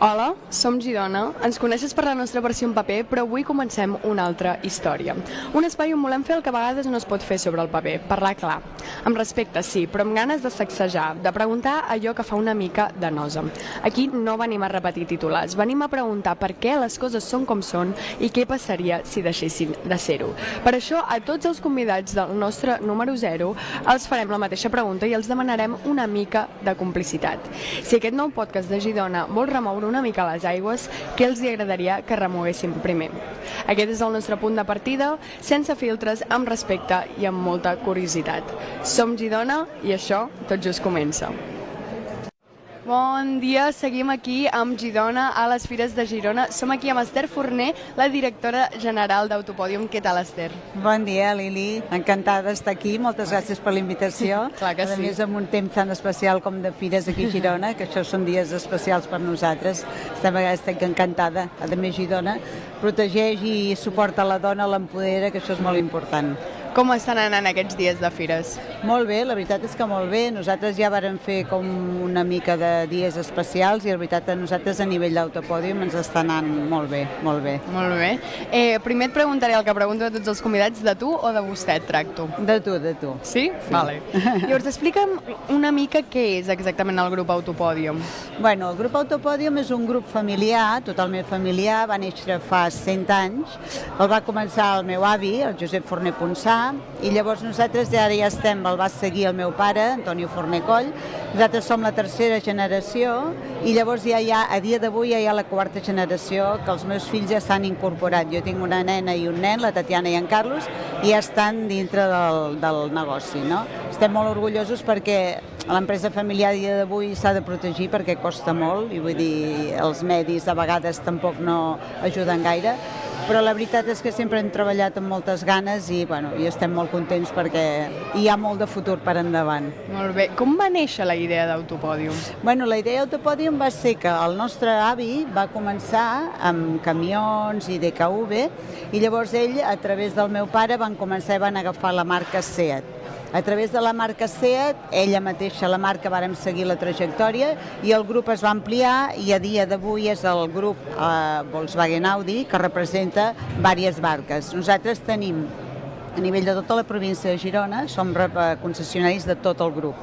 Hola, som Girona. Ens coneixes per la nostra versió en paper, però avui comencem una altra història. Un espai on volem fer el que a vegades no es pot fer sobre el paper, parlar clar. Amb respecte, sí, però amb ganes de sacsejar, de preguntar allò que fa una mica de nosa. Aquí no venim a repetir titulars, venim a preguntar per què les coses són com són i què passaria si deixessin de ser-ho. Per això, a tots els convidats del nostre número 0 els farem la mateixa pregunta i els demanarem una mica de complicitat. Si aquest nou podcast de Girona vol remoure una mica les aigües, què els hi agradaria que remoguéssim primer? Aquest és el nostre punt de partida, sense filtres, amb respecte i amb molta curiositat. Som Girona i això tot just comença. Bon dia, seguim aquí amb Girona a les Fires de Girona. Som aquí amb Esther Forner, la directora general d'Autopòdium. Què tal, Esther? Bon dia, Lili. Encantada d'estar aquí. Moltes gràcies per la invitació. Clar que sí. A més, amb un temps tan especial com de Fires aquí a Girona, que això són dies especials per nosaltres. Estic encantada. A més, Girona protegeix i suporta la dona, l'empodera, que això és molt important. Com estan anant aquests dies de fires? Molt bé, la veritat és que molt bé. Nosaltres ja vàrem fer com una mica de dies especials i la veritat a nosaltres a nivell d'autopòdium ens està anant molt bé, molt bé. Molt bé. Primer et preguntaré el que pregunto a tots els convidats, de tu o de vostè et tracto? De tu, de tu. Sí? Vale. Llavors, explica'm una mica què és exactament el grup Autopòdium. Bueno, el grup Autopòdium és un grup familiar, totalment familiar, va néixer fa 100 anys. El va començar el meu avi, el Josep Forner Ponsà, i llavors nosaltres ara ja estem, el va seguir el meu pare, Antonio Forner Coll, nosaltres som la tercera generació i llavors ja hi ha, a dia d'avui ja hi ha la quarta generació que els meus fills ja s'han incorporat. Jo tinc una nena i un nen, la Tatiana i en Carlos, i ja estan dintre del negoci, no? Estem molt orgullosos perquè l'empresa familiar a dia d'avui s'ha de protegir perquè costa molt i vull dir, els medis a vegades tampoc no ajuden gaire, però la veritat és que sempre hem treballat amb moltes ganes i, bueno, i estem molt contents perquè hi ha molt de futur per endavant. Molt bé. Com va néixer la idea d'Autopòdium? Bueno, la idea d'Autopòdium va ser que el nostre avi va començar amb camions i DKV i llavors ell, a través del meu pare, van començar i van agafar la marca Seat. A través de la marca Seat, ella mateixa, la marca, vàrem seguir la trajectòria i el grup es va ampliar i a dia d'avui és el grup Volkswagen Audi que representa diverses marques. Nosaltres tenim, a nivell de tota la província de Girona, som concessionaris de tot el grup.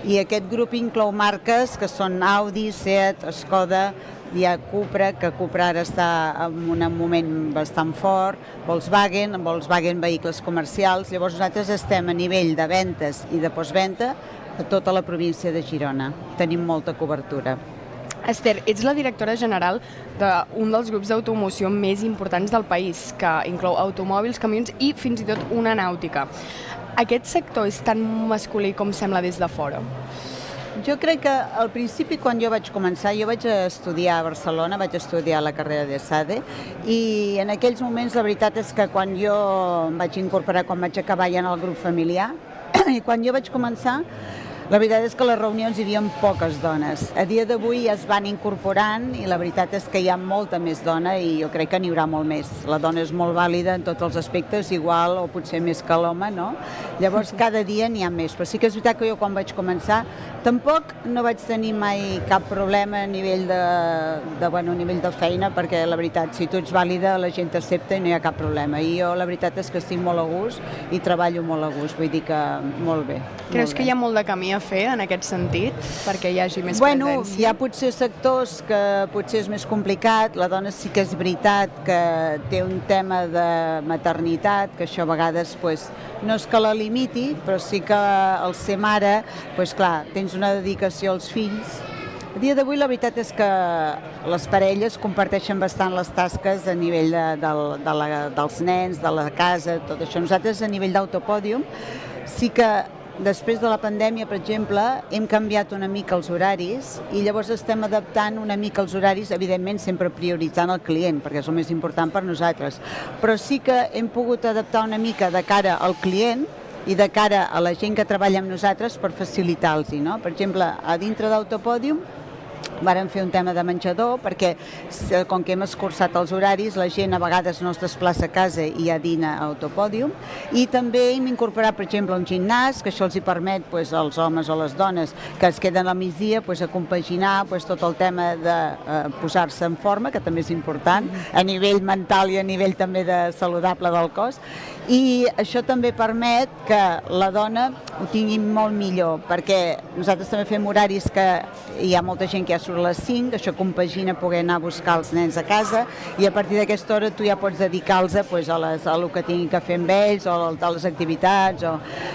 I aquest grup inclou marques que són Audi, Seat, Skoda, hi ha Cupra, que Cupra ara està en un moment bastant fort, Volkswagen vehicles comercials. Llavors nosaltres estem a nivell de ventes i de postventa a tota la província de Girona. Tenim molta cobertura. Esther, ets la directora general d'un dels grups d'automoció més importants del país, que inclou automòbils, camions i fins i tot una nàutica. Aquest sector és tan masculí com sembla des de fora? Jo crec que al principi, quan jo vaig començar, jo vaig estudiar a Barcelona, vaig estudiar la carrera de SADE i en aquells moments la veritat és que quan jo em vaig incorporar, quan vaig acabar ja en el grup familiar i quan jo vaig començar, la veritat és que a les reunions hi havia poques dones. A dia d'avui es van incorporant i la veritat és que hi ha molta més dona i jo crec que n'hi haurà molt més. La dona és molt vàlida en tots els aspectes, igual o potser més que l'home, no? Llavors cada dia n'hi ha més, però sí que és veritat que jo quan vaig començar tampoc no vaig tenir mai cap problema a nivell de feina perquè la veritat, si tu ets vàlida la gent t'accepta i no hi ha cap problema i jo la veritat és que estic molt a gust i treballo molt a gust, vull dir que molt bé. Creus que hi ha molt de camí a fer en aquest sentit perquè hi hagi més presència? Bueno, hi ha potser sectors que potser és més complicat, la dona sí que és veritat que té un tema de maternitat, que això a vegades no és que la limiti, però sí que al ser mare, clar, tens una dedicació als fills. A dia d'avui la veritat és que les parelles comparteixen bastant les tasques a nivell dels nens, de la casa, tot això. Nosaltres a nivell d'autopòdium sí que després de la pandèmia, per exemple, hem canviat una mica els horaris i llavors estem adaptant una mica els horaris, evidentment sempre prioritzant el client, perquè és el més important per nosaltres. Però sí que hem pogut adaptar una mica de cara al client i de cara a la gent que treballa amb nosaltres per facilitar-los, no? Per exemple, a dintre d'Autopòdium Vàrem fer un tema de menjador perquè com que hem escurçat els horaris la gent a vegades no es desplaça a casa i ja dina a Autopòdium, i també hem incorporat per exemple un gimnàs que això els hi permet als homes o les dones que es queden al migdia a compaginar tot el tema de posar-se en forma, que també és important a nivell mental i a nivell també de saludable del cos, i això també permet que la dona ho tingui molt millor, perquè nosaltres també fem horaris que hi ha molta gent que ja surt a les 5, això compagina poder anar a buscar els nens a casa, i a partir d'aquesta hora tu ja pots dedicar-los a el que tinguin que fer amb ells o a les activitats,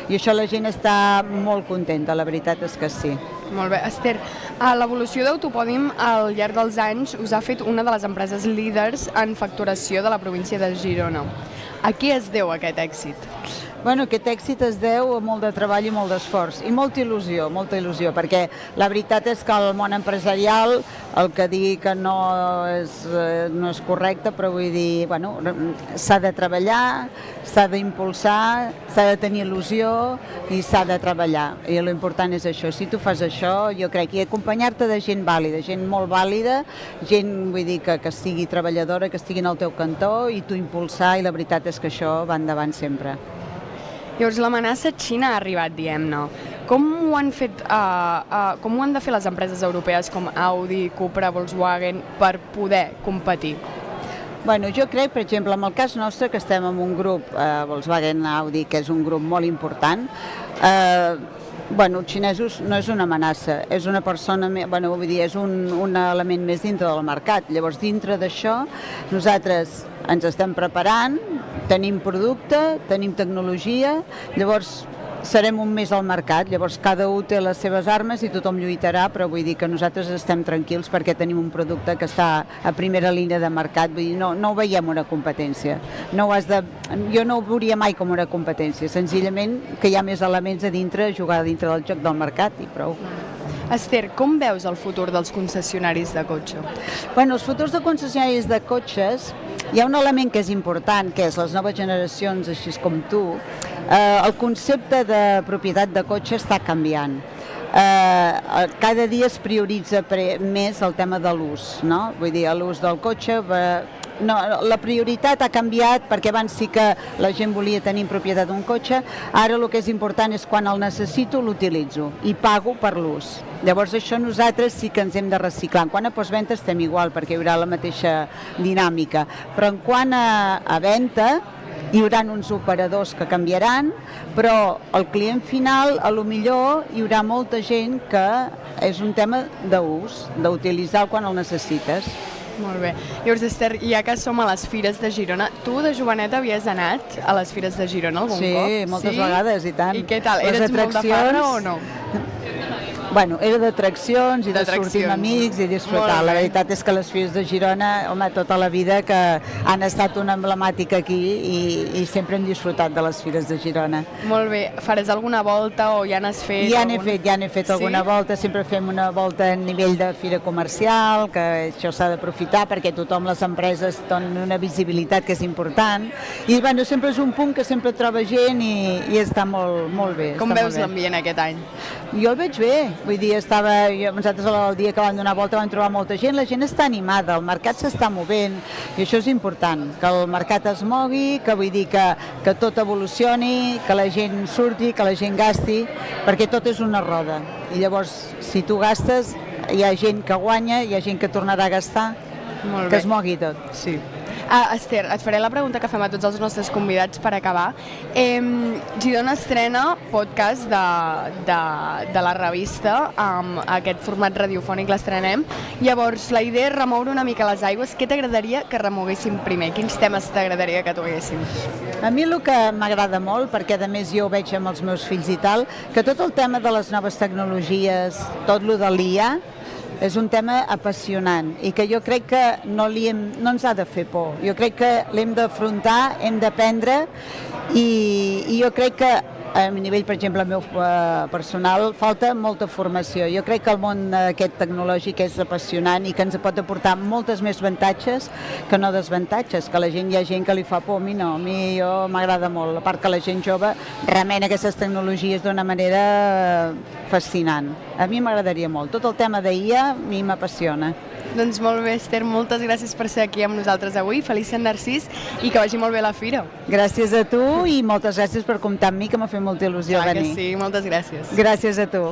i això la gent està molt contenta, la veritat és que sí. Molt bé. Esther, l'evolució d'Autopòdium al llarg dels anys us ha fet una de les empreses líders en facturació de la província de Girona. A què es deu aquest èxit? Bueno, aquest èxit es deu a molt de treball i molt d'esforç i molta il·lusió, perquè la veritat és que el món empresarial, el que digui que no és correcte, però vull dir, bueno, s'ha de treballar, s'ha d'impulsar, s'ha de tenir il·lusió i s'ha de treballar. I l'important és això. Si tu fas això, jo crec, i acompanyar-te de gent vàlida, gent molt vàlida, gent, vull dir, que sigui treballadora, que estigui al teu cantó, i tu impulsar, i la veritat és que això va endavant sempre. Llavors, l'amenaça xina ha arribat, diguem-ne. Com ho han de fer les empreses europees com Audi, Cupra, Volkswagen per poder competir? Bueno, jo crec, per exemple, en el cas nostre, que estem en un grup, Volkswagen Audi, que és un grup molt important, els xinesos no és una amenaça, és una persona, vull dir, és un element més dintre del mercat. Llavors, dintre d'això, nosaltres ens estem preparant, tenim producte, tenim tecnologia, llavors serem un més al mercat, llavors cada un té les seves armes i tothom lluitarà, però vull dir que nosaltres estem tranquils perquè tenim un producte que està a primera línia de mercat, vull dir, no ho veiem una competència, jo no ho veuria mai com una competència, senzillament que hi ha més elements a dintre, jugar dintre del joc del mercat i prou. Esther, com veus el futur dels concessionaris de cotxe? Bueno, els futurs de concessionaris de cotxes, hi ha un element que és important, que és les noves generacions, així com tu, el concepte de propietat de cotxe està canviant. Cada dia es prioritza més el tema de l'ús, no? Vull dir, l'ús del cotxe... No, la prioritat ha canviat perquè abans sí que la gent volia tenir propietat d'un cotxe, ara el que és important és quan el necessito l'utilitzo i pago per l'ús. Llavors això nosaltres sí que ens hem de reciclar. Quan a postventa estem igual perquè hi haurà la mateixa dinàmica, però en quant a venda hi haurà uns operadors que canviaran, però el client final, a lo millor hi haurà molta gent que és un tema d'ús, d'utilitzar quan el necessites. Molt bé. Llavors, Esther, ja que som a les Fires de Girona, tu de joveneta havies anat a les Fires de Girona algun cop? Sí, moltes vegades, i tant. I què tal? Eres molt de farra o no? Bueno, era d'atraccions i de sortir amb amics i disfrutar. La veritat és que les Fires de Girona, home, tota la vida que han estat una emblemàtica aquí i sempre hem disfrutat de les Fires de Girona. Molt bé. Faràs alguna volta o ja n'has fet? Ja n'he fet alguna volta. Sempre fem una volta a nivell de fira comercial, que això s'ha d'aprofitar perquè tothom, les empreses, donen una visibilitat que és important. I bueno, sempre és un punt que sempre troba gent i està molt bé. Com veus l'ambient aquest any? Jo el veig bé. Vull dir, nosaltres el dia que vam donar volta vam trobar molta gent, la gent està animada, el mercat s'està movent i això és important, que el mercat es mogui, que vull dir que tot evolucioni, que la gent surti, que la gent gasti, perquè tot és una roda. I llavors, si tu gastes, hi ha gent que guanya, hi ha gent que tornarà a gastar, que es mogui tot. Sí. Esther, et faré la pregunta que fem a tots els nostres convidats per acabar. Girona estrena podcast de la revista, amb aquest format radiofònic l'estrenem. Llavors, la idea és remoure una mica les aigües. Què t'agradaria que remoguéssim primer? Quins temes t'agradaria que toquéssim? A mi el que m'agrada molt, perquè a més jo ho veig amb els meus fills i tal, que tot el tema de les noves tecnologies, tot el de l'IA, és un tema apassionant i que jo crec que no ens ha de fer por. Jo crec que l'hem d'afrontar, hem d'aprendre i jo crec que a nivell, per exemple, meu personal, falta molta formació. Jo crec que el món aquest tecnològic és apassionant i que ens pot aportar moltes més avantatges que no desavantatges, que hi ha gent que li fa por, a mi no, jo m'agrada molt, a part que la gent jove remena aquestes tecnologies d'una manera fascinant. A mi m'agradaria molt. Tot el tema d'IA a mi m'apassiona. Doncs molt bé, Esther, moltes gràcies per ser aquí amb nosaltres avui. Feliç Sant Narcís i que vagi molt bé la fira. Gràcies a tu i moltes gràcies per comptar amb mi, que m'ha fet molta il·lusió venir. Clar que sí, moltes gràcies. Gràcies a tu.